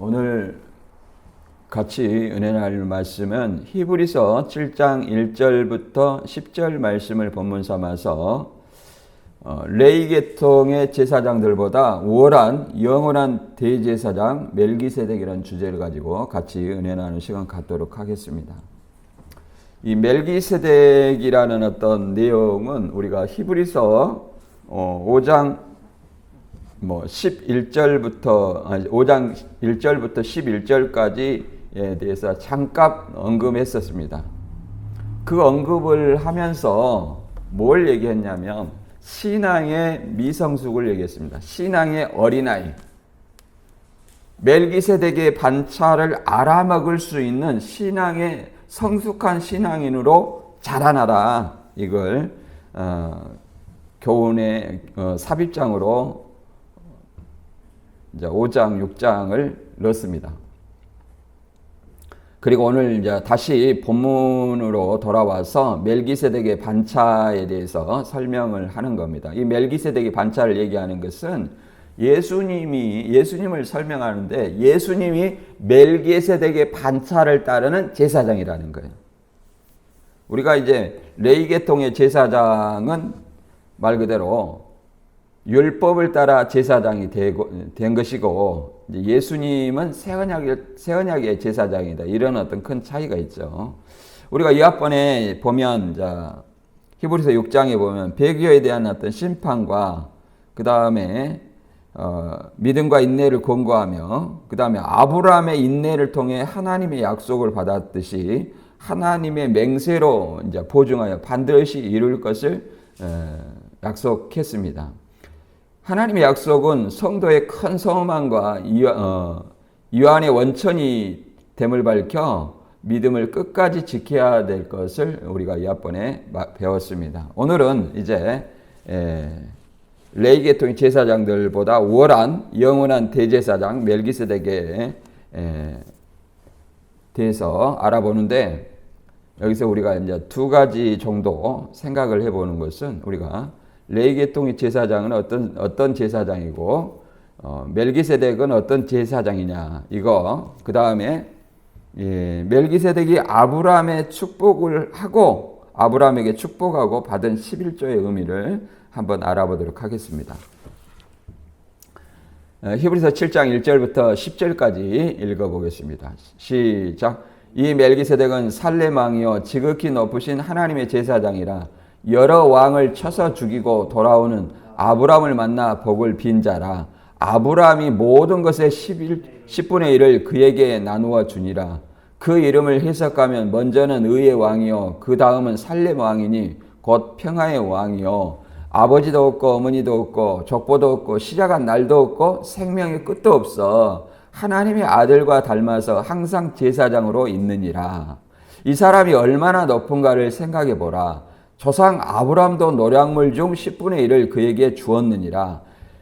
오늘 같이 은혜 나눌 말씀은 히브리서 7장 1절부터 10절 말씀을 본문 삼아서 레위 계통의 제사장들보다 우월한 영원한 대제사장 멜기세덱이라는 주제를 가지고 같이 은혜 나누는 시간 갖도록 하겠습니다. 이 멜기세덱이라는 어떤 내용은 우리가 히브리서 5장 11절부터 5장 1절부터 11절까지에 대해서 잠깐 언급했었습니다. 그 언급을 하면서 뭘 얘기했냐면 신앙의 미성숙을 얘기했습니다. 신앙의 어린아이. 멜기세덱의 반차를 알아먹을 수 있는 신앙의 성숙한 신앙인으로 자라나라. 이걸 교훈의 삽입장으로 이제 5장, 6장을 넣습니다. 그리고 오늘 이제 다시 본문으로 돌아와서 멜기세덱의 반차에 대해서 설명을 하는 겁니다. 이 멜기세덱의 반차를 얘기하는 것은 예수님을 설명하는데 예수님이 멜기세덱의 반차를 따르는 제사장이라는 거예요. 우리가 이제 레위 계통의 제사장은 말 그대로 율법을 따라 제사장이 된 것이고 예수님은 새 언약의 제사장이다. 이런 어떤 큰 차이가 있죠. 우리가 이 앞번에 보면 히브리서 6장에 보면 배교에 대한 어떤 심판과 그 다음에 믿음과 인내를 권고하며 그 다음에 아브라함의 인내를 통해 하나님의 약속을 받았듯이 하나님의 맹세로 이제 보증하여 반드시 이룰 것을 약속했습니다. 하나님의 약속은 성도의 큰 소망과 유한의 원천이 됨을 밝혀 믿음을 끝까지 지켜야 될 것을 우리가 이 앞번에 배웠습니다. 오늘은 이제 레위 계통의 제사장들보다 우월한 영원한 대제사장 멜기세덱에 대해서 알아보는데 여기서 우리가 이제 두 가지 정도 생각을 해보는 것은 우리가 레위 계통의 제사장은 어떤 제사장이고 멜기세덱은 어떤 제사장이냐 이거 그 다음에 멜기세덱이 아브라함의 축복을 하고 아브라함에게 축복하고 받은 11조의 의미를 한번 알아보도록 하겠습니다. 히브리서 7장 1절부터 10절까지 읽어보겠습니다. 시작. 이 멜기세덱은 살렘 왕이요 지극히 높으신 하나님의 제사장이라 여러 왕을 쳐서 죽이고 돌아오는 아브라함을 만나 복을 빈 자라. 아브라함이 모든 것의 10분의 1을 그에게 나누어 주니라. 그 이름을 해석하면 먼저는 의의 왕이요 그 다음은 살렘 왕이니 곧 평화의 왕이요 아버지도 없고 어머니도 없고 족보도 없고 시작한 날도 없고 생명의 끝도 없어 하나님의 아들과 닮아서 항상 제사장으로 있느니라. 이 사람이 얼마나 높은가를 생각해 보라. 조상 아브라함도 노략물 중 10분의 1을 그에게 주었느니라.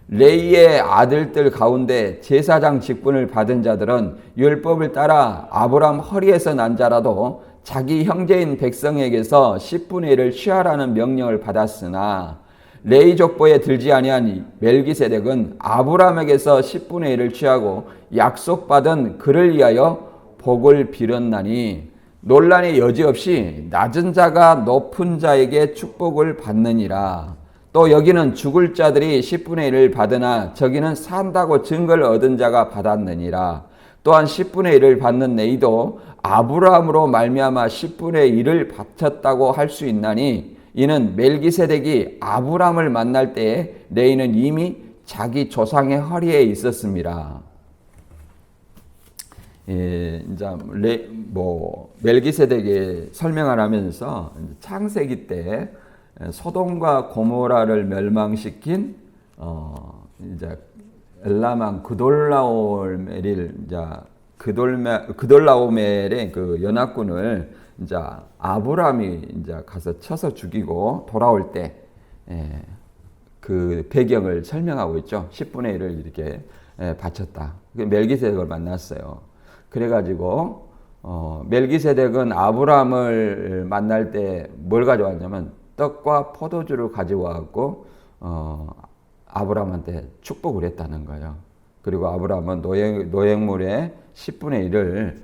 레위의 아들들 가운데 제사장 직분을 받은 자들은 율법을 따라 아브라함 허리에서 난 자라도 자기 형제인 백성에게서 10분의 1을 취하라는 명령을 받았으나 레위 족보에 들지 아니한 멜기세덱은 아브라함에게서 10분의 1을 취하고 약속받은 그를 위하여 복을 빌었나니 논란의 여지없이 낮은 자가 높은 자에게 축복을 받느니라. 또 여기는 죽을 자들이 10분의 1을 받으나 저기는 산다고 증거를 얻은 자가 받았느니라. 또한 10분의 1을 받는 레위도 아브라함으로 말미암아 10분의 1을 바쳤다고 할 수 있나니 이는 멜기세덱이 아브라함을 만날 때에 레위는 이미 자기 조상의 허리에 있었습니다. 멜기세덱의 설명을 하면서 창세기 때 소돔과 고모라를 멸망시킨 이제 엘라만 그돌라오멜의 그 연합군을 이제 아브라함이 이제 가서 쳐서 죽이고 돌아올 때 그 배경을 설명하고 있죠. 10분의 1을 이렇게 바쳤다. 멜기세덱을 만났어요. 그래가지고 멜기세덱은 아브라함을 만날 때 뭘 가져왔냐면 떡과 포도주를 가지고 왔고 아브라함한테 축복을 했다는 거예요. 그리고 아브라함은 노획물의 10분의 1을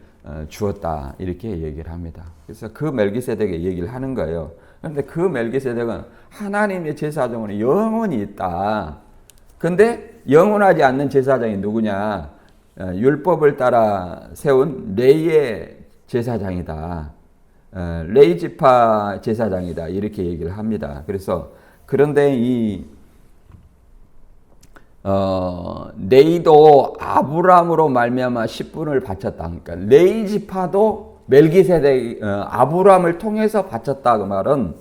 주었다. 이렇게 얘기를 합니다. 그래서 그 멜기세덱의 얘기를 하는 거예요. 그런데 그 멜기세덱은 하나님의 제사장으로 영원히 있다. 근데 영원하지 않는 제사장이 누구냐? 율법을 따라 세운 레이의 제사장이다. 레이 지파 제사장이다. 이렇게 얘기를 합니다. 그래서 그런데 레이도 아브람으로 말미암아 10분을 바쳤다. 그러니까 레이 지파도 멜기세덱 아브람을 통해서 바쳤다. 그 말은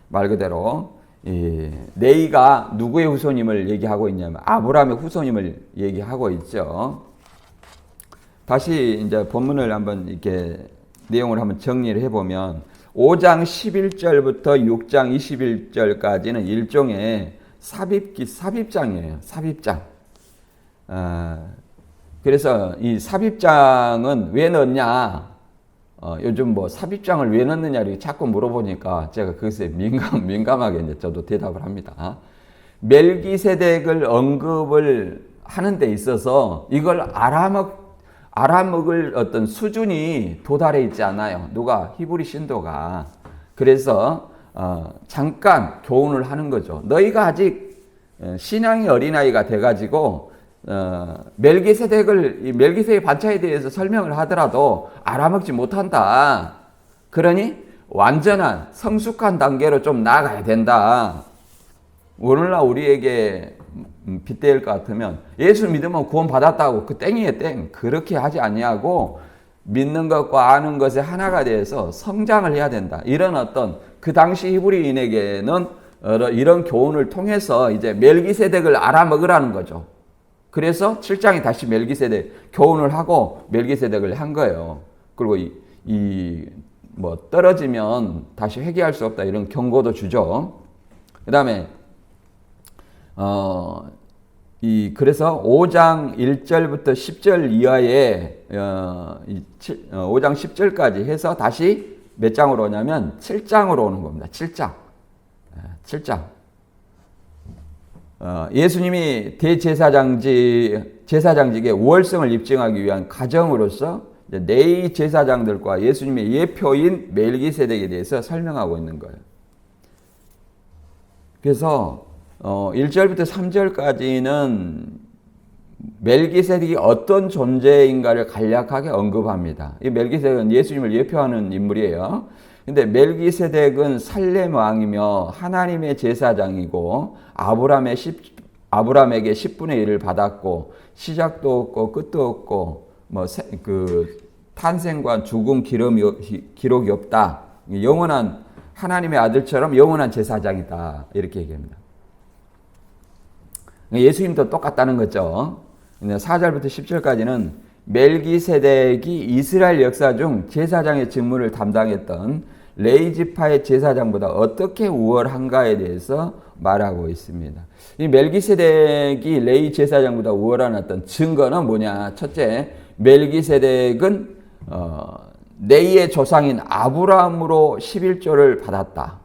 말 그대로 레이가 누구의 후손임을 얘기하고 있냐면 아브람의 후손임을 얘기하고 있죠. 다시 이제 본문을 한번 이렇게 내용을 한번 정리를 해보면 5장 11절부터 6장 21절까지는 일종의 삽입장이에요. 삽입장. 그래서 이 삽입장은 왜 넣냐? 요즘 뭐 삽입장을 왜 넣느냐 이렇게 자꾸 물어보니까 제가 그것에 민감하게 이제 저도 대답을 합니다. 멜기세덱을 언급을 하는 데 있어서 이걸 알아먹을 어떤 수준이 도달해 있지 않아요. 누가? 히브리 신도가. 그래서 잠깐 교훈을 하는 거죠. 너희가 아직 신앙의 어린아이가 돼가지고 멜기세덱 반차에 대해서 설명을 하더라도 알아먹지 못한다. 그러니 완전한 성숙한 단계로 좀 나아가야 된다. 오늘날 우리에게 빗대일 것 같으면 예수 믿으면 구원 받았다고 그 땡이에요 땡. 그렇게 하지 아니하고 믿는 것과 아는 것의 하나가 돼서 성장을 해야 된다. 이런 어떤 그 당시 히브리인에게는 이런 교훈을 통해서 이제 멜기세덱을 알아먹으라는 거죠. 그래서 7장에 다시 멜기세덱 교훈을 하고 멜기세덱을 한 거예요. 그리고 뭐 떨어지면 다시 회개할 수 없다 이런 경고도 주죠. 그다음에 그래서 5장 1절부터 10절 이하에 5장 10절까지 해서 다시 몇 장으로 오냐면 7장으로 오는 겁니다. 7장. 예수님이 제사장직의 우월성을 입증하기 위한 가정으로서 레위 제사장들과 예수님의 예표인 멜기세덱에 대해서 설명하고 있는 거예요. 그래서 1절부터 3절까지는 멜기세덱이 어떤 존재인가를 간략하게 언급합니다. 이 멜기세덱은 예수님을 예표하는 인물이에요. 근데 멜기세덱은 살렘 왕이며 하나님의 제사장이고 아브람에게 10분의 1을 받았고 시작도 없고 끝도 없고 탄생과 죽음 기록이 없다. 영원한 하나님의 아들처럼 영원한 제사장이다. 이렇게 얘기합니다. 예수님도 똑같다는 거죠. 4절부터 10절까지는 멜기세덱이 이스라엘 역사 중 제사장의 직무를 담당했던 레위 지파의 제사장보다 어떻게 우월한가에 대해서 말하고 있습니다. 이 멜기세덱이 레위 제사장보다 우월한 어떤 증거는 뭐냐? 첫째, 멜기세덱은 레위의 조상인 아브람으로 11조를 받았다.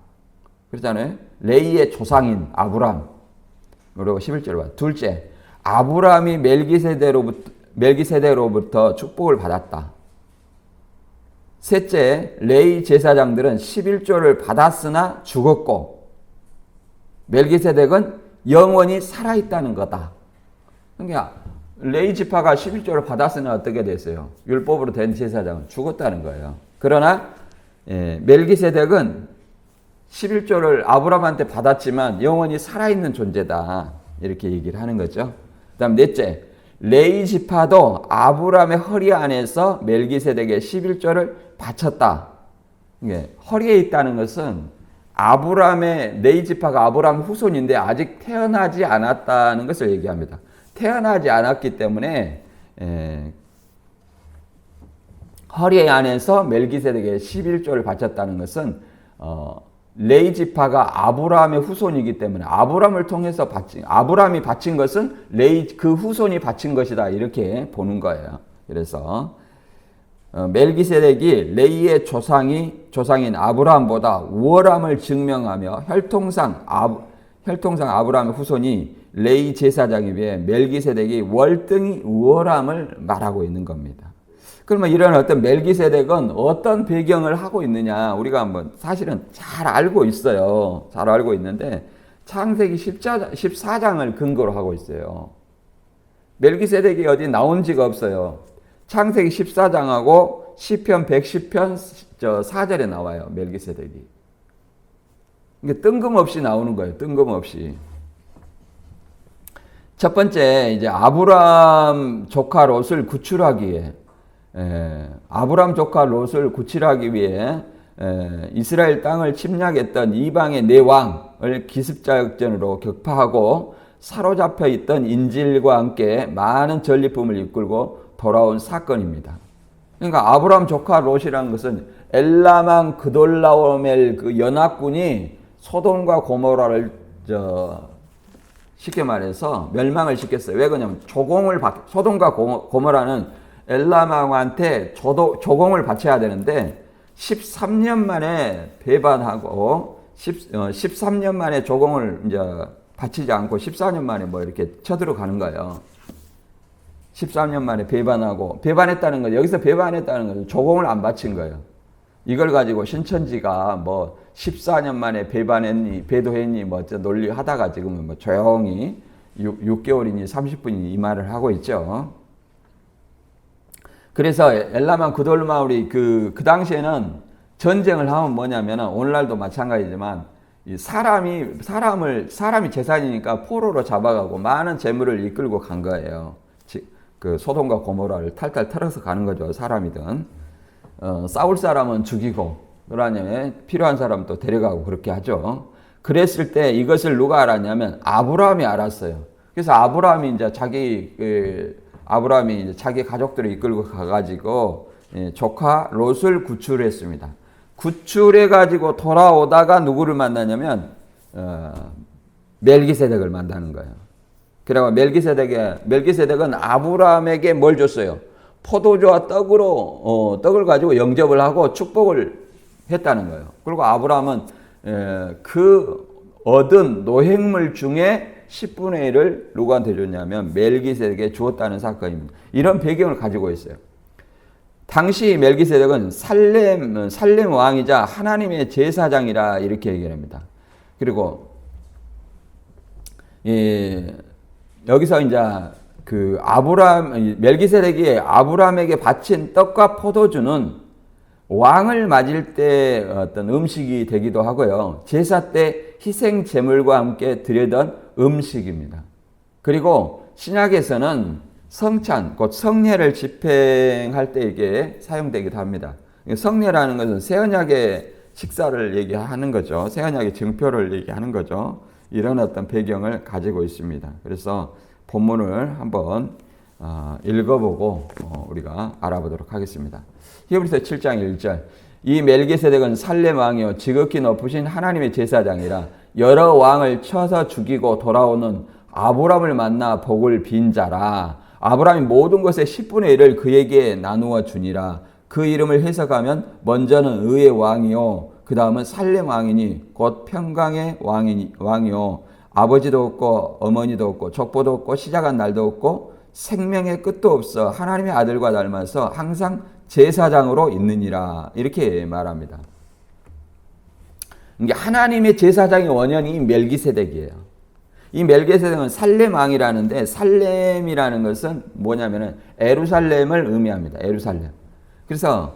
그렇잖아요. 레위의 조상인 아브람. 그리고 11절을 받았다. 둘째, 아브람이 멜기세덱으로부터 축복을 받았다. 셋째, 레위 제사장들은 11조를 받았으나 죽었고 멜기세덱은 영원히 살아있다는 거다. 그러니까 레위 지파가 11조를 받았으나 어떻게 됐어요? 율법으로 된 제사장은 죽었다는 거예요. 그러나 멜기세덱은 11조를 아브람한테 받았지만 영원히 살아있는 존재다. 이렇게 얘기를 하는 거죠. 그 다음 넷째, 레위 지파도 아브람의 허리 안에서 멜기세덱의 11조를 바쳤다. 허리에 있다는 것은 레위 지파가 아브람 후손인데 아직 태어나지 않았다는 것을 얘기합니다. 태어나지 않았기 때문에 허리 안에서 멜기세덱의 11조를 바쳤다는 것은 레위 지파가 아브라함의 후손이기 때문에 아브라함을 통해서 아브라함이 바친 것은 그 후손이 바친 것이다. 이렇게 보는 거예요. 그래서 멜기세덱이 레위의 조상인 아브라함보다 우월함을 증명하며 혈통상 아브라함의 후손이 레위 제사장에 비해 멜기세덱이 월등히 우월함을 말하고 있는 겁니다. 그러면 이런 어떤 멜기세덱은 어떤 배경을 하고 있느냐, 우리가 한번 사실은 잘 알고 있어요. 잘 알고 있는데 창세기 14장을 근거로 하고 있어요. 멜기세덱이 어디 나온 지가 없어요. 창세기 14장하고 시편 110편 4절에 나와요. 멜기세덱이. 이게 뜬금없이 나오는 거예요. 뜬금없이. 첫 번째, 이제 아브람 조카 롯을 구출하기 위해, 아브람 조카 롯을 구출하기 위해 이스라엘 땅을 침략했던 이방의 네 왕을 기습작전으로 격파하고 사로잡혀 있던 인질과 함께 많은 전리품을 이끌고 돌아온 사건입니다. 그러니까 아브람 조카 롯이라는 것은 엘라만 그돌라오멜 그 연합군이 소돔과 고모라를 쉽게 말해서 멸망을 시켰어요. 왜 그러냐면 소돔과 고모라는 엘라망한테 조공을 바쳐야 되는데 13년 만에 배반하고 13년 만에 조공을 이제 바치지 않고 14년 만에 뭐 이렇게 쳐들어가는 거예요. 13년 만에 배반했다는 거, 여기서 배반했다는 것은 조공을 안 바친 거예요. 이걸 가지고 신천지가 뭐 14년 만에 배도했니 뭐 논리 하다가 지금은 뭐 조용히 6개월이니 30분이니 이 말을 하고 있죠. 그래서 엘라만 그돌마울이 그 당시에는 전쟁을 하면 뭐냐면 오늘날도 마찬가지지만 사람이 재산이니까 포로로 잡아가고 많은 재물을 이끌고 간 거예요. 그 소돔과 고모라를 탈탈 털어서 가는 거죠. 사람이든 싸울 사람은 죽이고 그러냐면 필요한 사람 또 데려가고 그렇게 하죠. 그랬을 때 이것을 누가 알았냐면 아브라함이 알았어요. 그래서 아브라함이 이제 자기 가족들을 이끌고 가가지고 조카 롯을 구출했습니다. 구출해가지고 돌아오다가 누구를 만나냐면 멜기세덱을 만나는 거예요. 그래서 멜기세덱은 아브라함에게 뭘 줬어요? 포도주와 떡을 가지고 영접을 하고 축복을 했다는 거예요. 그리고 아브라함은 그 얻은 노획물 중에 10분의 1을 누구한테 줬냐면 멜기세덱에게 주었다는 사건입니다. 이런 배경을 가지고 있어요. 당시 멜기세덱은 살렘 왕이자 하나님의 제사장이라 이렇게 얘기합니다. 그리고 여기서 이제 그 멜기세덱이 아브라함에게 바친 떡과 포도주는 왕을 맞을 때 어떤 음식이 되기도 하고요. 제사 때 희생 제물과 함께 드리던 음식입니다. 그리고 신약에서는 성찬, 곧 성례를 집행할 때 이게 사용되기도 합니다. 성례라는 것은 새언약의 식사를 얘기하는 거죠. 새언약의 증표를 얘기하는 거죠. 이런 어떤 배경을 가지고 있습니다. 그래서 본문을 한번 읽어보고 우리가 알아보도록 하겠습니다. 히브리서 7장 1절. 이 멜기세덱은 살렘 왕이요 지극히 높으신 하나님의 제사장이라 여러 왕을 쳐서 죽이고 돌아오는 아브람을 만나 복을 빈 자라. 아브람이 모든 것의 10분의 1을 그에게 나누어 주니라. 그 이름을 해석하면 먼저는 의의 왕이요 그 다음은 살렘 왕이니 곧 평강의 왕이요 아버지도 없고 어머니도 없고 족보도 없고 시작한 날도 없고 생명의 끝도 없어 하나님의 아들과 닮아서 항상 제사장으로 있느니라. 이렇게 말합니다. 이게 하나님의 제사장의 원형이 멜기세덱이에요. 이 멜기세덱은 살렘 왕이라는데 살렘이라는 것은 뭐냐면은 에루살렘을 의미합니다. 에루살렘. 그래서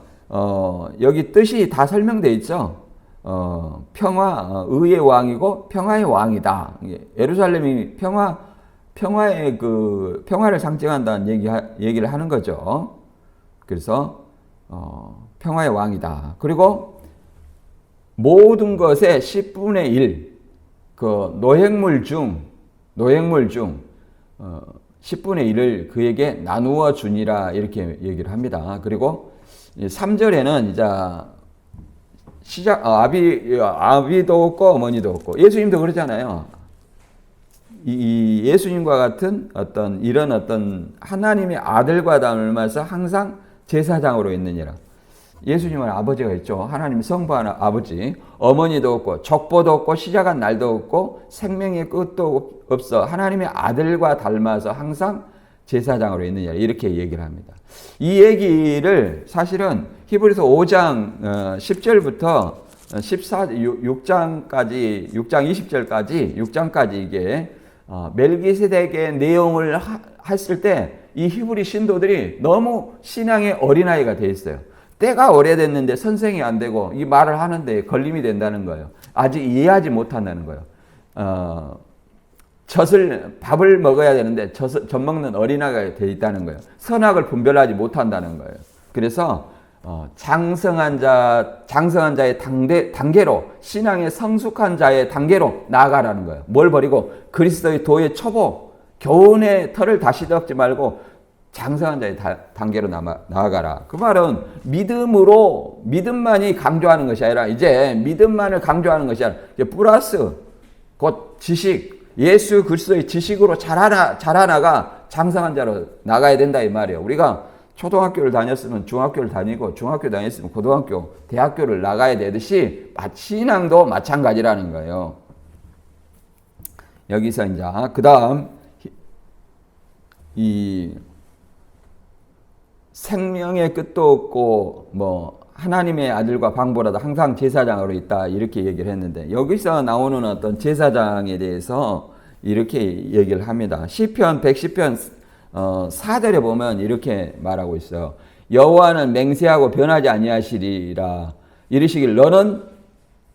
여기 뜻이 다 설명되어 있죠. 의의 왕이고 평화의 왕이다. 예루살렘이 평화의 평화를 상징한다는 얘기를 하는 거죠. 그래서 평화의 왕이다. 그리고 모든 것의 10분의 1, 그 노획물 중 10분의 1을 그에게 나누어 주니라 이렇게 얘기를 합니다. 그리고 3절에는 이제 아비도 없고 어머니도 없고 예수님도 그러잖아요. 이 예수님과 같은 이런 하나님의 아들과 닮아서 항상 제사장으로 있느니라. 예수님은 아버지가 있죠. 하나님 성부 하나 아버지. 어머니도 없고 족보도 없고 시작한 날도 없고 생명의 끝도 없어. 하나님의 아들과 닮아서 항상 제사장으로 있느냐 이렇게 얘기를 합니다. 이 얘기를 사실은 히브리서 5장 10절부터 6장까지 6장 20절까지 6장까지 이게 멜기세덱의 내용을 했을 때 이 히브리 신도들이 너무 신앙의 어린아이가 돼 있어요. 때가 오래됐는데 선생이 안 되고 이 말을 하는데 걸림이 된다는 거예요. 아직 이해하지 못한다는 거예요. 밥을 먹어야 되는데 젖 먹는 어린아이가 돼 있다는 거예요. 선악을 분별하지 못한다는 거예요. 그래서 장성한 자의 단계로 신앙의 성숙한 자의 단계로 나아가라는 거예요. 뭘 버리고 그리스도의 도의 초보 교훈의 털을 다시 덮지 말고 장성한 자의 단계로 나아가라. 그 말은 믿음만이 강조하는 것이 아니라 이제 믿음만을 강조하는 것이 아니라 플러스 곧 지식, 예수 그리스도의 지식으로 자라나가 장성한 자로 나가야 된다 이 말이에요. 우리가 초등학교를 다녔으면 중학교를 다니고 중학교 다녔으면 고등학교, 대학교를 나가야 되듯이 신앙도 마찬가지라는 거예요. 여기서 이제 그 다음 이 생명의 끝도 없고 뭐 하나님의 아들과 방보라도 항상 제사장으로 있다 이렇게 얘기를 했는데 여기서 나오는 어떤 제사장에 대해서 이렇게 얘기를 합니다. 시편 110편 4절에 보면 이렇게 말하고 있어요. 여호와는 맹세하고 변하지 아니하시리라. 이르시길 너는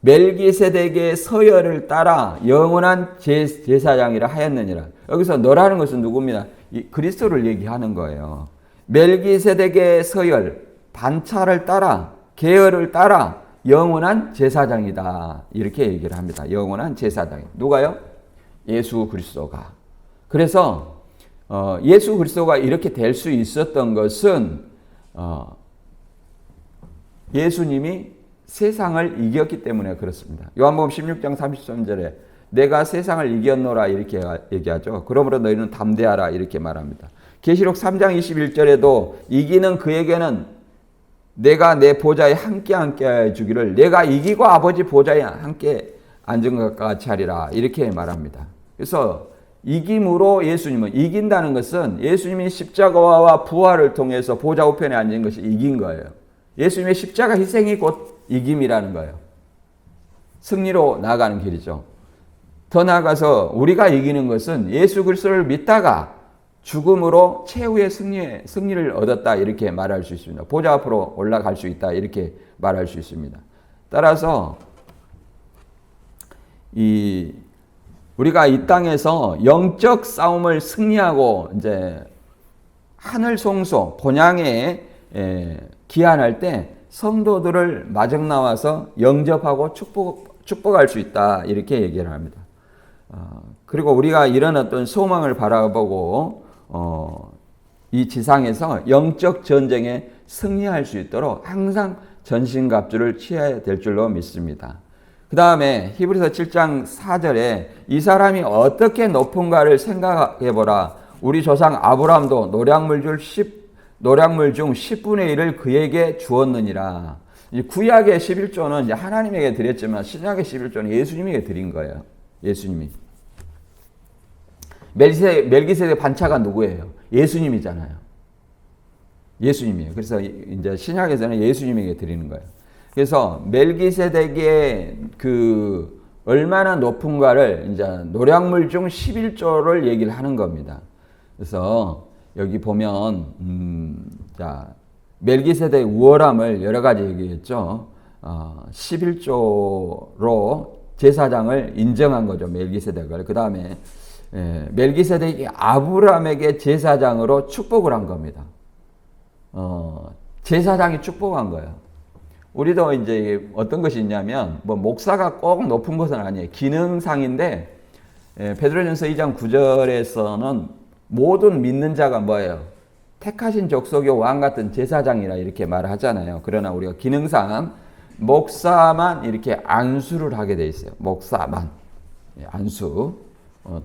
멜기세덱의 서열을 따라 영원한 제사장이라 하였느니라. 여기서 너라는 것은 누굽니까? 그리스도를 얘기하는 거예요. 멜기세덱의 서열, 반차를 따라, 계열을 따라 영원한 제사장이다. 이렇게 얘기를 합니다. 영원한 제사장. 누가요? 예수 그리스도가. 그래서 예수 그리스도가 이렇게 될 수 있었던 것은 예수님이 세상을 이겼기 때문에 그렇습니다. 요한복음 16장 33절에 내가 세상을 이겼노라 이렇게 얘기하죠. 그러므로 너희는 담대하라 이렇게 말합니다. 계시록 3장 21절에도 이기는 그에게는 내가 내 보좌에 함께 해주기를 내가 이기고 아버지 보좌에 함께 앉은 것과 같이 하리라 이렇게 말합니다. 그래서 이김으로 예수님은 이긴다는 것은 예수님이 십자가와 부활을 통해서 보좌 우편에 앉은 것이 이긴 거예요. 예수님의 십자가 희생이 곧 이김이라는 거예요. 승리로 나아가는 길이죠. 더 나아가서 우리가 이기는 것은 예수 그리스도를 믿다가 죽음으로 최후의 승리를 얻었다 이렇게 말할 수 있습니다. 보좌 앞으로 올라갈 수 있다 이렇게 말할 수 있습니다. 따라서 우리가 이 땅에서 영적 싸움을 승리하고 이제 하늘 송소 본향에 기한할 때 성도들을 마중 나와서 영접하고 축복할 수 있다 이렇게 얘기를 합니다. 그리고 우리가 이런 어떤 소망을 바라보고 이 지상에서 영적 전쟁에 승리할 수 있도록 항상 전신갑주를 취해야 될 줄로 믿습니다. 그 다음에 히브리서 7장 4절에 이 사람이 어떻게 높은가를 생각해보라. 우리 조상 아브라함도 노량물 중 10분의 1을 그에게 주었느니라. 구약의 11조는 이제 하나님에게 드렸지만 신약의 11조는 예수님에게 드린 거예요. 예수님이. 멜기세덱 반차가 누구예요? 예수님이잖아요. 예수님이에요. 그래서 이제 신약에서는 예수님에게 드리는 거예요. 그래서 멜기세덱의 얼마나 높은가를 이제 노량물 중 11조를 얘기를 하는 겁니다. 그래서 여기 보면 자 멜기세덱의 우월함을 여러 가지 얘기했죠. 11조로 제사장을 인정한 거죠. 멜기세덱을. 그 다음에 멜기세덱이 아브라함에게 제사장으로 축복을 한 겁니다. 제사장이 축복한 거예요. 우리도 이제 어떤 것이 있냐면 뭐 목사가 꼭 높은 것은 아니에요. 기능상인데 베드로전서 2장 9절에서는 모든 믿는 자가 뭐예요? 택하신 족속의 왕 같은 제사장이라 이렇게 말하잖아요. 그러나 우리가 기능상 목사만 이렇게 안수를 하게 돼 있어요. 목사만 안수.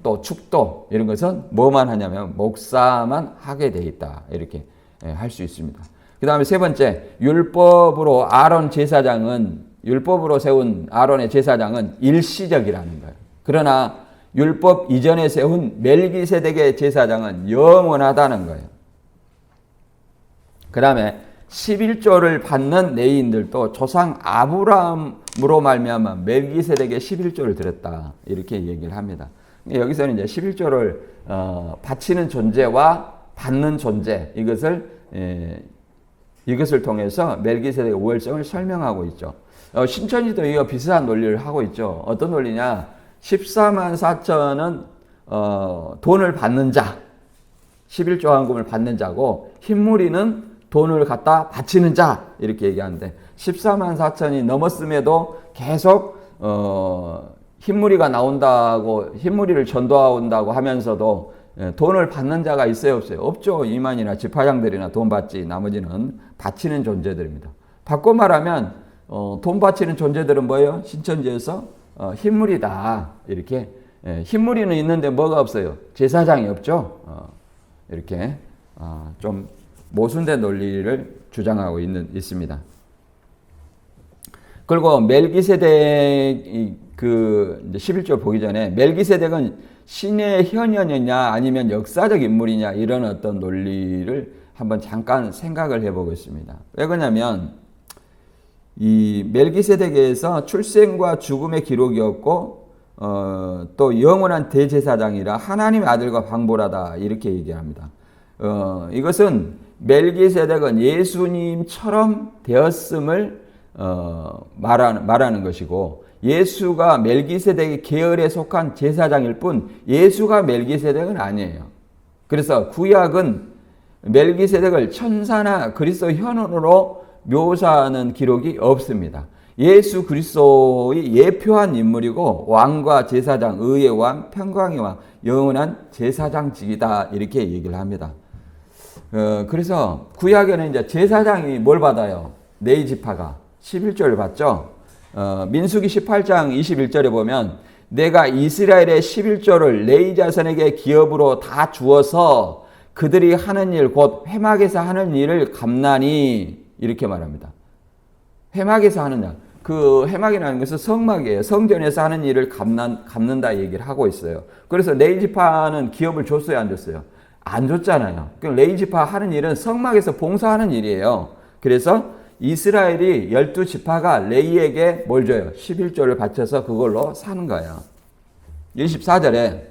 또 축도 이런 것은 뭐만 하냐면 목사만 하게 돼 있다 이렇게 할 수 있습니다. 그 다음에 세 번째, 율법으로 세운 아론의 제사장은 일시적이라는 거예요. 그러나 율법 이전에 세운 멜기세덱의 제사장은 영원하다는 거예요. 그 다음에 11조를 받는 레위인들도 조상 아브라함으로 말미암아 멜기세덱의 11조를 드렸다. 이렇게 얘기를 합니다. 여기서는 이제 11조를 바치는 존재와 받는 존재, 이것을 통해서 멜기세덱의 우월성을 설명하고 있죠. 신천지도 이와 비슷한 논리를 하고 있죠. 어떤 논리냐? 14만 4천은 돈을 받는 자, 11조 헌금을 받는 자고, 흰무리는 돈을 갖다 바치는 자, 이렇게 얘기하는데, 14만 4천이 넘었음에도 계속 흰무리가 나온다고, 흰무리를 전도한다고 하면서도 돈을 받는 자가 있어요, 없어요? 없죠. 이만이나 집화장들이나 돈 받지, 나머지는 바치는 존재들입니다. 바꿔 말하면 돈 바치는 존재들은 뭐예요? 신천지에서 흰무리다. 이렇게 흰무리는 있는데 뭐가 없어요? 제사장이 없죠. 이렇게 좀 모순된 논리를 주장하고 있습니다. 그리고 멜기세덱 그 11조 보기 전에 멜기세덱은 신의 현현이냐 아니면 역사적 인물이냐 이런 어떤 논리를 한번 잠깐 생각을 해보겠습니다. 왜 그러냐면 이 멜기세덱에서 출생과 죽음의 기록이 없고 또 영원한 대제사장이라 하나님의 아들과 방보라다 이렇게 얘기합니다. 이것은 멜기세덱은 예수님처럼 되었음을 말하는 것이고 예수가 멜기세덱의 계열에 속한 제사장일 뿐 예수가 멜기세덱은 아니에요. 그래서 구약은 멜기세덱을 천사나 그리스도 현원으로 묘사하는 기록이 없습니다. 예수 그리스도의 예표한 인물이고 왕과 제사장, 의의 왕, 평강의 왕, 영원한 제사장직이다 이렇게 얘기를 합니다. 그래서 구약에는 이제 제사장이 뭘 받아요? 네 지파가 11조를 받죠. 민수기 18장 21절에 보면 내가 이스라엘의 11조를 레위 자손에게 기업으로 다 주어서 그들이 하는 일 곧 회막에서 하는 일을 갚나니 이렇게 말합니다. 회막에서 하는 일. 그 회막이라는 것은 성막이에요. 성전에서 하는 일을 갚는다 얘기를 하고 있어요. 그래서 레위 지파는 기업을 줬어요, 안 줬어요? 안 줬잖아요. 레위 지파 하는 일은 성막에서 봉사하는 일이에요. 그래서 이스라엘이 12지파가 레위에게 뭘 줘요? 11조를 바쳐서 그걸로 사는 거예요. 24절에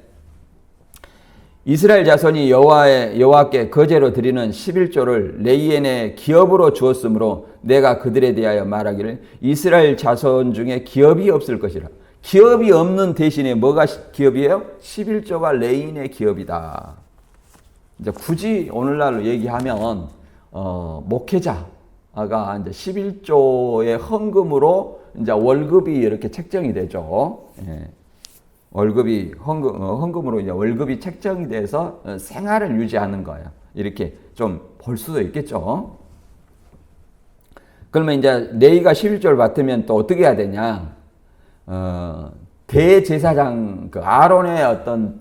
이스라엘 자손이 여호와께 거제로 드리는 11조를 레위인의 기업으로 주었으므로 내가 그들에 대하여 말하기를 이스라엘 자손 중에 기업이 없을 것이라. 기업이 없는 대신에 뭐가 기업이에요? 11조가 레위인의 기업이다. 이제 굳이 오늘날로 얘기하면 목회자가 이제 11조의 헌금으로 이제 월급이 이렇게 책정이 되죠. 예. 월급이 헌금으로 이제 월급이 책정이 돼서 생활을 유지하는 거예요. 이렇게 좀 볼 수도 있겠죠. 그러면 이제 레위가 11조를 받으면 또 어떻게 해야 되냐? 대제사장 그 아론의 어떤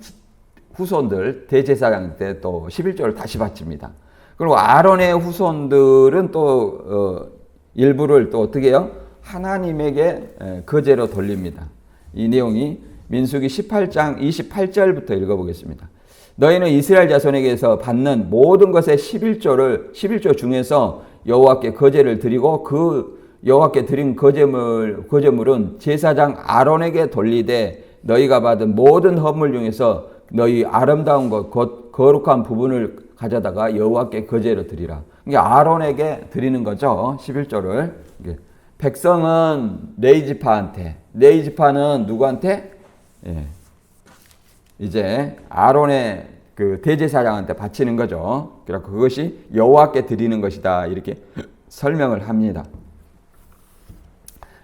후손들 대제사장 때 또 11조를 다시 바칩니다. 그리고 아론의 후손들은 또 일부를 또 어떻게 해요? 하나님에게 거제로 돌립니다. 이 내용이 민수기 18장 28절부터 읽어보겠습니다. 너희는 이스라엘 자손에게서 받는 모든 것의 11조 중에서 여호와께 거제를 드리고 그 여호와께 드린 거제물은 제사장 아론에게 돌리되 너희가 받은 모든 헌물 중에서 너희 아름다운 것 곧 거룩한 부분을 가져다가 여호와께 거제로 드리라. 이게 아론에게 드리는 거죠. 11조를. 백성은 레위 지파한테, 레위 지파는 누구한테? 예. 이제 아론의 그 대제사장한테 바치는 거죠. 그래서 그것이 여호와께 드리는 것이다. 이렇게 설명을 합니다.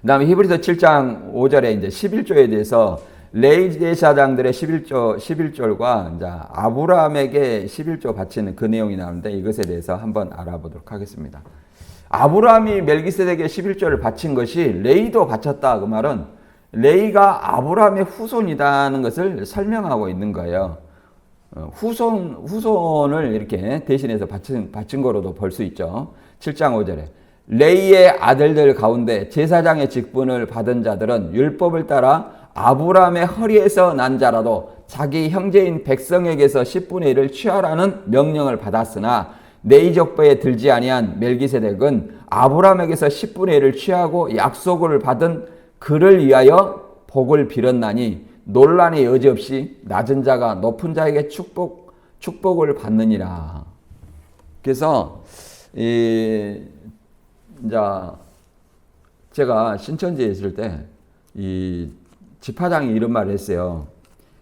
그다음에 히브리서 7장 5절에 이제 11조에 대해서 레위 제사장들의 11조과 이제 아브라함에게 11조 바치는 그 내용이 나오는데 이것에 대해서 한번 알아보도록 하겠습니다. 아브라함이 멜기세덱에 11조를 바친 것이 레위도 바쳤다. 그 말은 레위가 아브라함의 후손이라는 것을 설명하고 있는 거예요. 후손을 이렇게 대신해서 바친 거로도 볼 수 있죠. 7장 5절에 레이의 아들들 가운데 제사장의 직분을 받은 자들은 율법을 따라 아브라함의 허리에서 난 자라도 자기 형제인 백성에게서 10분의 1을 취하라는 명령을 받았으나 레이족보에 들지 아니한 멜기세덱은 아브라함에게서 10분의 1을 취하고 약속을 받은 그를 위하여 복을 빌었나니 논란의 여지 없이 낮은 자가 높은 자에게 축복을 받느니라. 그래서 이제 제가 신천지에 있을 때 이 집화장이 이런 말을 했어요.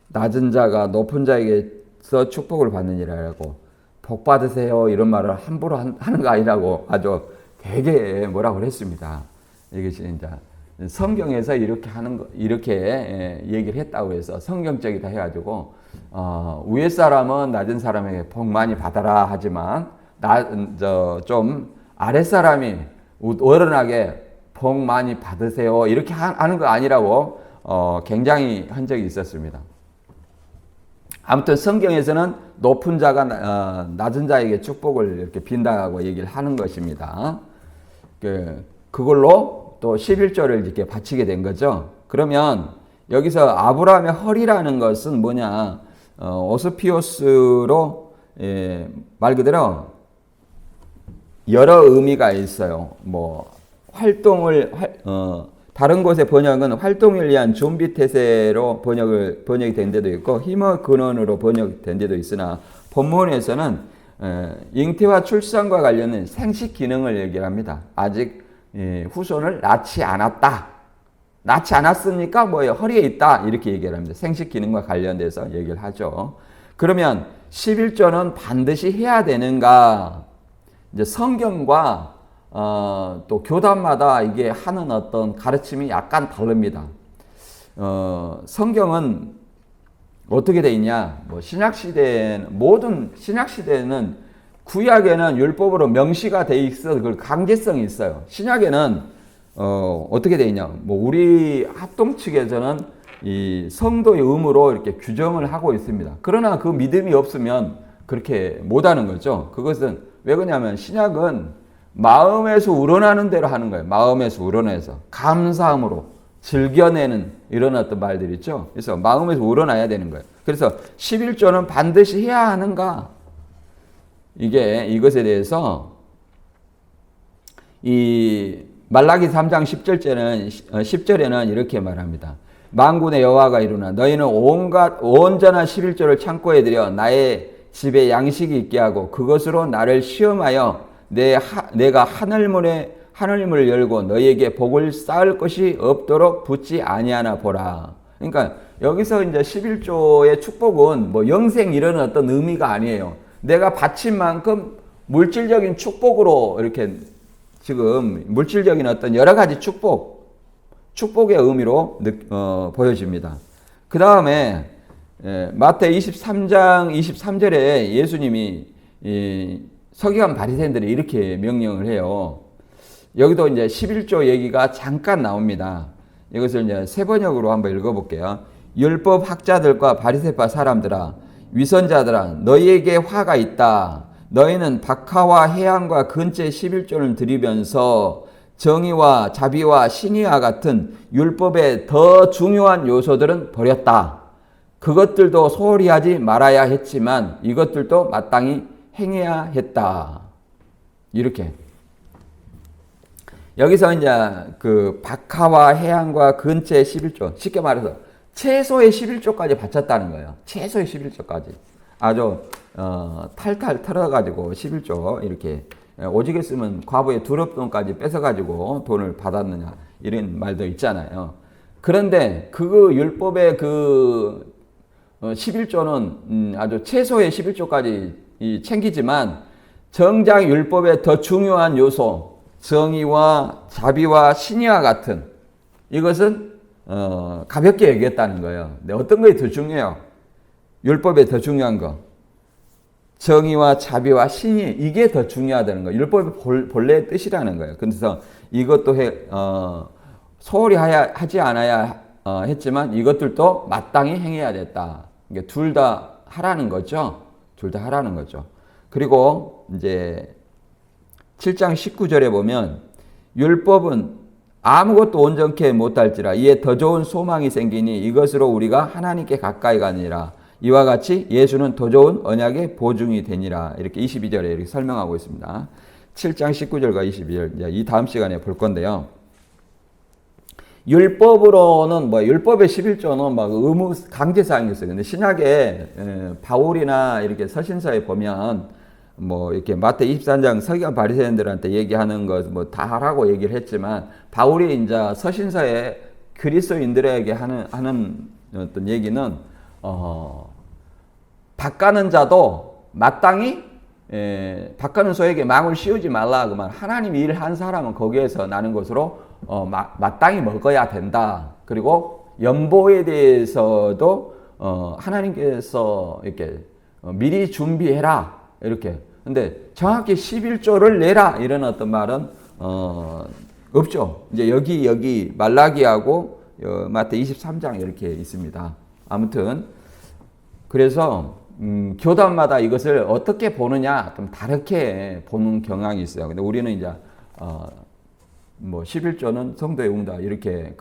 낮은 자가 높은 자에게서 축복을 받느니라고. 복 받으세요 이런 말을 함부로 하는 거 아니라고 아주 되게 뭐라고 했습니다. 이것이 이제 성경에서 이렇게 하는 거 이렇게 얘기를 했다고 해서 성경적이다 해가지고 위에 사람은 낮은 사람에게 복 많이 받아라 하지만 좀 아래 사람이 어른하게 복 많이 받으세요 이렇게 하는 거 아니라고 굉장히 한 적이 있었습니다. 아무튼 성경에서는 높은 자가 낮은 자에게 축복을 이렇게 빈다고 얘기를 하는 것입니다. 그걸로 또 11조를 이렇게 바치게 된 거죠. 그러면 여기서 아브라함의 허리라는 것은 뭐냐? 오스피오스로 말 그대로 여러 의미가 있어요. 뭐 활동을 다른 곳의 번역은 활동을 위한 준비 태세로 번역이 된 데도 있고 힘의 근원으로 번역된 데도 있으나 본문에서는 잉태와 출산과 관련된 생식 기능을 얘기합니다. 아직 후손을 낳지 않았다. 낳지 않았으니까 뭐예요? 허리에 있다. 이렇게 얘기를 합니다. 생식 기능과 관련돼서 얘기를 하죠. 그러면 11조는 반드시 해야 되는가? 이제 성경과 또 교단마다 이게 하는 어떤 가르침이 약간 다릅니다. 성경은 어떻게 돼 있냐? 뭐 모든 신약 시대에는 구약에는 율법으로 명시가 돼 있어, 그 강제성이 있어요. 신약에는 어떻게 돼 있냐? 뭐 우리 합동 측에서는 이 성도의 의무로 이렇게 규정을 하고 있습니다. 그러나 그 믿음이 없으면 그렇게 못하는 거죠. 그것은 왜 그러냐면 신약은 마음에서 우러나는 대로 하는 거예요. 마음에서 우러나서 감사함으로 즐겨내는 이런 어떤 말들 있죠. 그래서 마음에서 우러나야 되는 거예요. 그래서 11조는 반드시 해야 하는가? 이것에 대해서 이 말라기 3장 10절에는 이렇게 말합니다. 만군의 여호와가 이르나 너희는 온전한 11조를 창고에 들여 나의 집에 양식이 있게 하고 그것으로 나를 시험하여 내가 하늘문을 열고 너희에게 복을 쌓을 것이 없도록 붙지 아니하나 보라. 그러니까 여기서 이제 11조의 축복은 뭐 영생 이런 어떤 의미가 아니에요. 내가 바친 만큼 물질적인 축복으로 이렇게 지금 물질적인 어떤 여러 가지 축복의 의미로 보여집니다. 그 다음에 마태 23장 23절에 예수님이 서기관 바리새인들이 이렇게 명령을 해요. 여기도 이제 11조 얘기가 잠깐 나옵니다. 이것을 이제 세 번역으로 한번 읽어볼게요. 율법 학자들과 바리새파 사람들아, 위선자들아, 너희에게 화가 있다. 너희는 박하와 해양과 근체 11조를 드리면서 정의와 자비와 신의와 같은 율법의 더 중요한 요소들은 버렸다. 그것들도 소홀히 하지 말아야 했지만 이것들도 마땅히 행해야 했다. 이렇게. 여기서 이제 그 박하와 해양과 근체 11조, 쉽게 말해서 최소의 11조까지 바쳤다는 거예요. 최소의 11조까지. 아주 탈탈 털어가지고 11조 이렇게 오직에 쓰면 과부의 두렵돈까지 뺏어가지고 돈을 받았느냐 이런 말도 있잖아요. 그런데 그 율법의 그 11조는 아주 최소의 11조까지 챙기지만 정작 율법의 더 중요한 요소 정의와 자비와 신의와 같은 이것은 가볍게 얘기했다는 거예요. 근데 어떤 것이 더 중요해요? 율법에 더 중요한 거. 정의와 자비와 신의 이게 더 중요하다는 거예요. 율법의 본래의 뜻이라는 거예요. 그래서 이것도 소홀히 하지 않아야 했지만 이것들도 마땅히 행해야 됐다. 둘 다 하라는 거죠. 둘 다 하라는 거죠. 그리고 이제 7장 19절에 보면 율법은 아무것도 온전케 못할지라 이에 더 좋은 소망이 생기니 이것으로 우리가 하나님께 가까이 가니라. 이와 같이 예수는 더 좋은 언약의 보증이 되니라. 이렇게 22절에 이렇게 설명하고 있습니다. 7장 19절과 22절 이 다음 시간에 볼 건데요. 율법으로는 율법의 11조는 의무 강제사항이었어요. 근데 신약에 바울이나 이렇게 서신서에 보면 이렇게 마태 23장 서기관 바리새인들한테 얘기하는 것 다 하라고 얘기를 했지만 바울이 이제 서신서에 그리스도인들에게 하는 어떤 얘기는 밭가는 자도 마땅히 밭가는 소에게 망을 씌우지 말라. 그 말. 하나님 일을 한 사람은 거기에서 나는 것으로 마땅히 먹어야 된다. 그리고 연보에 대해서도 하나님께서 이렇게 미리 준비해라. 이렇게. 근데 정확히 11조를 내라. 이런 어떤 말은 없죠. 이제 여기 말라기하고 마태 23장 이렇게 있습니다. 아무튼 그래서 교단마다 이것을 어떻게 보느냐 좀 다르게 보는 경향이 있어요. 근데 우리는 이제 11조는 성도의 응다 이렇게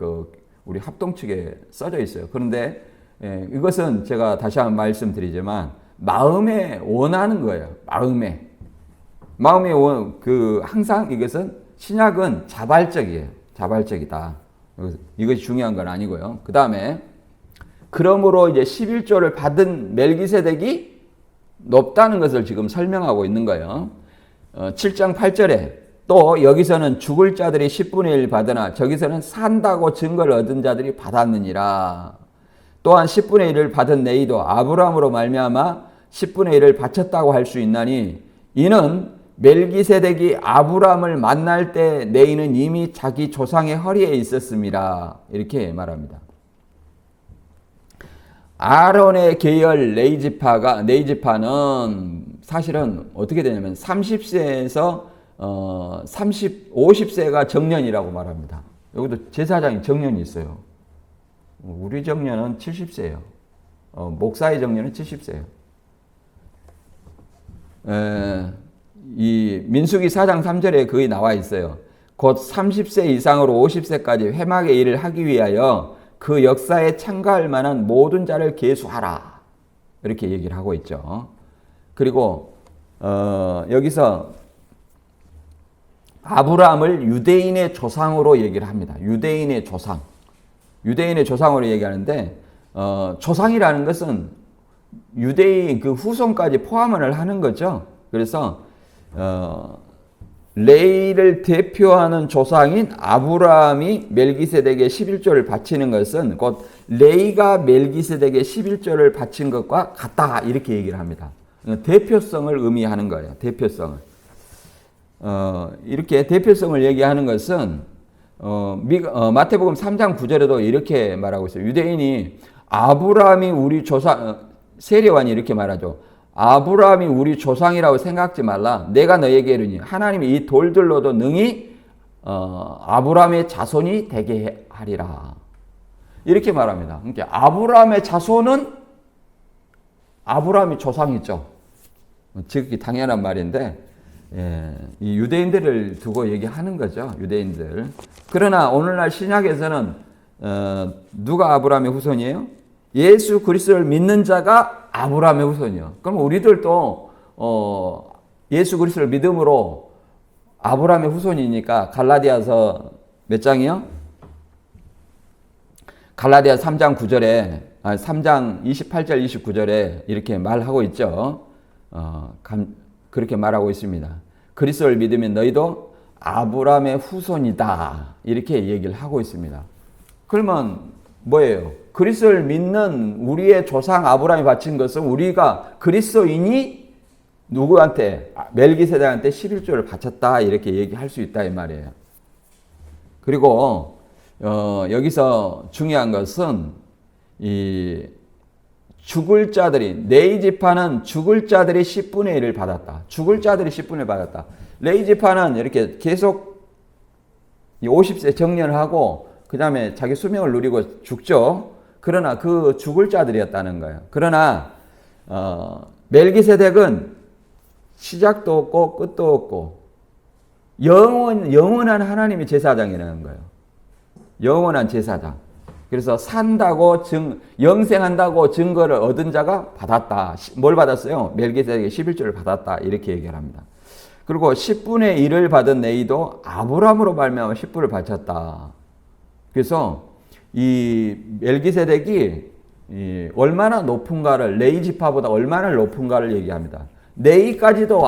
우리 합동 측에 써져 있어요. 그런데 이것은 제가 다시 한번 말씀드리지만 마음에 원하는 거예요. 마음에 항상 이것은 신약은 자발적이에요. 자발적이다. 이것이 중요한 건 아니고요. 그 다음에 그러므로 이제 11조를 받은 멜기세덱이 높다는 것을 지금 설명하고 있는 거예요. 7장 8절에 또 여기서는 죽을 자들이 10분의 1 받으나 저기서는 산다고 증거를 얻은 자들이 받았느니라. 또한 10분의 1을 받은 네이도 아브라함으로 말미암아 10분의 1을 바쳤다고 할 수 있나니 이는 멜기세덱이 아브라함을 만날 때 네이는 이미 자기 조상의 허리에 있었습니다. 이렇게 말합니다. 아론의 계열 네이지파는 사실은 어떻게 되냐면 30세에서 50세가 정년이라고 말합니다. 여기도 제사장이 정년이 있어요. 우리 정년은 70세예요. 목사의 정년은 70세예요. 이 민수기 4장 3절에 거기 나와 있어요. 곧 30세 이상으로 50세까지 회막의 일을 하기 위하여 그 역사에 참가할 만한 모든 자를 계수하라. 이렇게 얘기를 하고 있죠. 그리고 여기서 아브라함을 유대인의 조상으로 얘기를 합니다. 유대인의 조상으로 얘기하는데 조상이라는 것은 유대인 그 후손까지 포함을 하는 거죠. 그래서 레이를 대표하는 조상인 아브라함이 멜기세덱에 11조를 바치는 것은 곧 레이가 멜기세덱에 11조를 바친 것과 같다 이렇게 얘기를 합니다. 대표성을 의미하는 거예요. 대표성을. 이렇게 대표성을 얘기하는 것은 마태복음 3장 9절에도 이렇게 말하고 있어요. 유대인이 아브라함이 우리 조상, 세례관이 이렇게 말하죠. 아브라함이 우리 조상이라고 생각지 말라. 내가 너에게 이르니 하나님이 이 돌들로도 능히 아브라함의 자손이 되게 하리라. 이렇게 말합니다. 그러니까 아브라함의 자손은 아브라함이 조상이죠. 지극히 당연한 말인데 이 유대인들을 두고 얘기하는 거죠. 유대인들. 그러나 오늘날 신약에서는 누가 아브라함의 후손이에요? 예수 그리스도를 믿는 자가 아브라함의 후손이요. 그럼 우리들도 예수 그리스도를 믿음으로 아브라함의 후손이니까 갈라디아서 몇 장이요? 갈라디아 3장 9절에 3장 28절 29절에 이렇게 말하고 있죠. 그렇게 말하고 있습니다. 그리스도를 믿으면 너희도 아브라함의 후손이다. 이렇게 얘기를 하고 있습니다. 그러면 뭐예요? 그리스도를 믿는 우리의 조상 아브라함이 바친 것은 우리가 그리스도인이 누구한테? 멜기세덱한테 11조를 바쳤다. 이렇게 얘기할 수 있다 이 말이에요. 그리고 여기서 중요한 것은 이 죽을 자들이 레이지파는 죽을 자들이 10분의 1을 받았다. 죽을 자들이 10분의 1을 받았다. 레이지파는 이렇게 계속 50세 정년을 하고 그 다음에 자기 수명을 누리고 죽죠. 그러나 그 죽을 자들이었다는 거예요. 그러나 멜기세덱은 시작도 없고 끝도 없고 영원한 하나님의 제사장이라는 거예요. 영원한 제사장. 그래서 산다고 영생한다고 증거를 얻은 자가 받았다. 뭘 받았어요? 멜기세덱의 11조를 받았다. 이렇게 얘기를 합니다. 그리고 10분의 1을 받은 레위도 아브라함으로 말미암아 10분을 바쳤다. 그래서 이 멜기세덱이 얼마나 높은가를, 레위 지파보다 얼마나 높은가를 얘기합니다. 레위까지도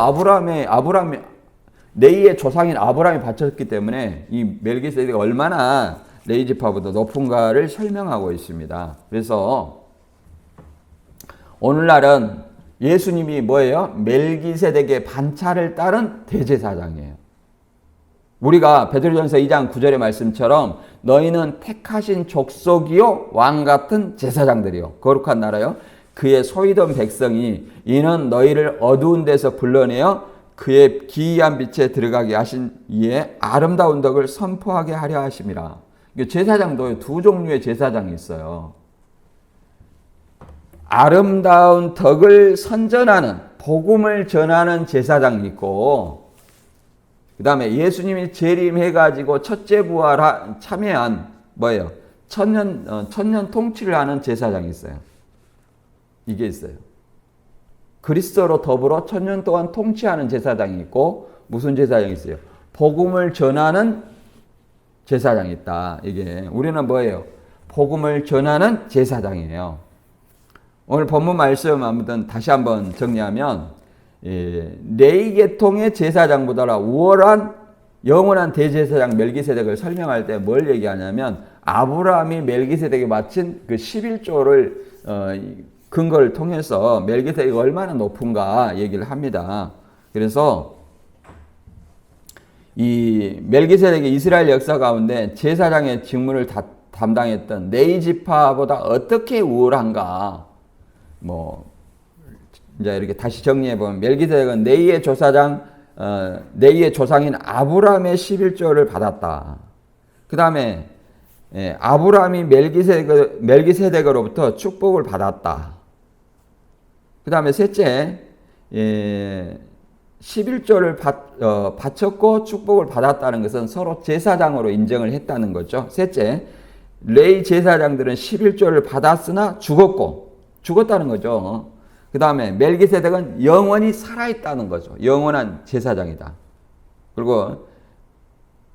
레위의 조상인 아브라함이 바쳤기 때문에 이 멜기세덱이 얼마나 레위 지파보다 높은가를 설명하고 있습니다. 그래서 오늘날은 예수님이 뭐예요? 멜기세덱의 반차를 따른 대제사장이에요. 우리가 베드로전서 2장 9절의 말씀처럼 너희는 택하신 족속이요 왕 같은 제사장들이요 거룩한 나라요 그의 소유된 백성이 이는 너희를 어두운 데서 불러내어 그의 기이한 빛에 들어가게 하신 이에 아름다운 덕을 선포하게 하려 하심이라. 제사장도 두 종류의 제사장이 있어요. 아름다운 덕을 선전하는, 복음을 전하는 제사장이 있고, 그 다음에 예수님이 재림해가지고 첫째 부활 참여한 뭐예요? 천년 통치를 하는 제사장이 있어요. 이게 있어요. 그리스도로 더불어 천년 동안 통치하는 제사장이 있고, 무슨 제사장이 있어요? 복음을 전하는 제사장이 있다. 이게 우리는 뭐예요? 복음을 전하는 제사장이에요. 오늘 본문 말씀 아무튼 다시 한번 정리하면 레위 계통의 제사장보다 우월한 영원한 대제사장 멜기세덱을 설명할 때 뭘 얘기하냐면 아브라함이 멜기세덱에 바친 그 11조를 근거를 통해서 멜기세덱이 얼마나 높은가 얘기를 합니다. 그래서 이 멜기세덱의 이스라엘 역사 가운데 제사장의 직무를 담당했던 레위 지파보다 어떻게 우월한가? 이제 이렇게 다시 정리해 보면 멜기세덱은 레위의 조상인 아브라함의 11조를 받았다. 그 다음에 아브라함이 멜기세덱으로부터 축복을 받았다. 그 다음에 셋째, 11조를 바쳤고 축복을 받았다는 것은 서로 제사장으로 인정을 했다는 거죠. 셋째, 레위 제사장들은 11조를 받았으나 죽었다는 거죠. 그 다음에 멜기세덱은 영원히 살아있다는 거죠. 영원한 제사장이다. 그리고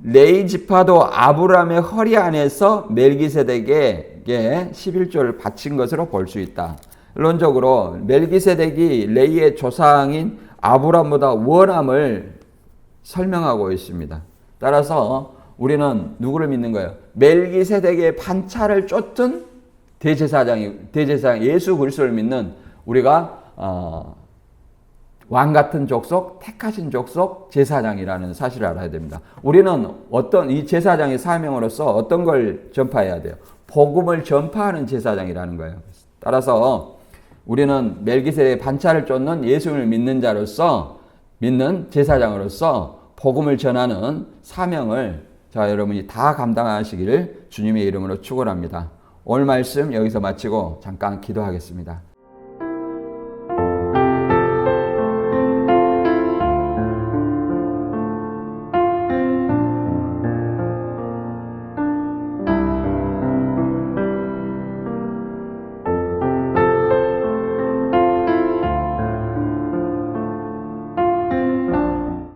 레위 지파도 아브라함의 허리 안에서 멜기세덱에게 11조를 바친 것으로 볼 수 있다. 결론적으로 멜기세덱이 레위의 조상인 아브라함보다 우월함을 설명하고 있습니다. 따라서 우리는 누구를 믿는 거예요? 멜기세덱의 반차를 쫓은 대제사장 예수 그리스도를 믿는 우리가 왕 같은 족속, 택하신 족속 제사장이라는 사실을 알아야 됩니다. 우리는 이 제사장의 사명으로서 어떤 걸 전파해야 돼요? 복음을 전파하는 제사장이라는 거예요. 따라서 우리는 멜기세덱의 반차를 쫓는 예수를 믿는 제사장으로서 복음을 전하는 사명을 여러분이 다 감당하시기를 주님의 이름으로 축원합니다. 오늘 말씀 여기서 마치고 잠깐 기도하겠습니다.